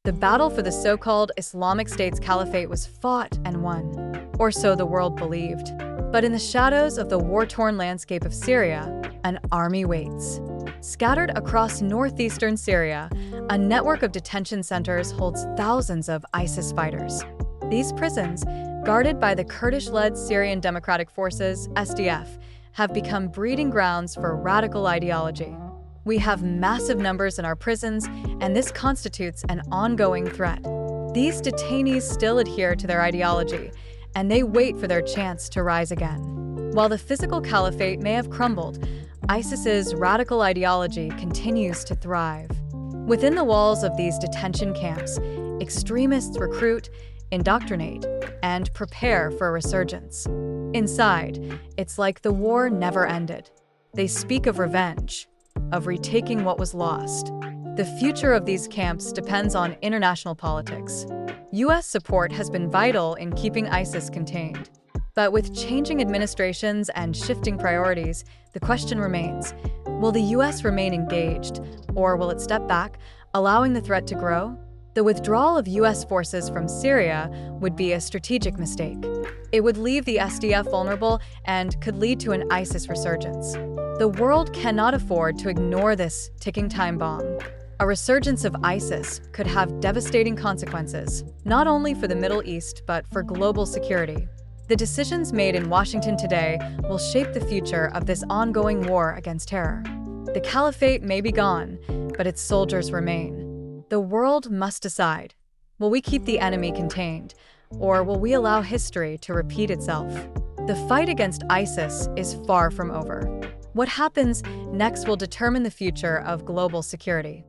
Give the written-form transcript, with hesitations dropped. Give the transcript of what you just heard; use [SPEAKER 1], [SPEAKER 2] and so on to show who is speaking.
[SPEAKER 1] The battle for the so-called Islamic State's caliphate was fought and won, or so the world believed. But in the shadows of the war-torn landscape of Syria, an army waits. Scattered across northeastern Syria, a network of detention centers holds thousands of ISIS fighters. These prisons, guarded by the Kurdish-led Syrian Democratic Forces, SDF, have become breeding grounds for radical ideology. We have massive numbers in our prisons, and this constitutes an ongoing threat. These detainees still adhere to their ideology, and they wait for their chance to rise again. While the physical caliphate may have crumbled, ISIS's radical ideology continues to thrive. Within the walls of these detention camps, extremists recruit, indoctrinate, and prepare for a resurgence. Inside, it's like the war never ended. They speak of revenge, of retaking what was lost. The future of these camps depends on international politics. U.S. support has been vital in keeping ISIS contained. But with changing administrations and shifting priorities, the question remains, will the U.S. remain engaged, or will it step back, allowing the threat to grow? The withdrawal of U.S. forces from Syria would be a strategic mistake. It would leave the SDF vulnerable and could lead to an ISIS resurgence. The world cannot afford to ignore this ticking time bomb. A resurgence of ISIS could have devastating consequences, not only for the Middle East but for global security. The decisions made in Washington today will shape the future of this ongoing war against terror. The caliphate may be gone, but its soldiers remain. The world must decide, will we keep the enemy contained, or will we allow history to repeat itself? The fight against ISIS is far from over. What happens next will determine the future of global security.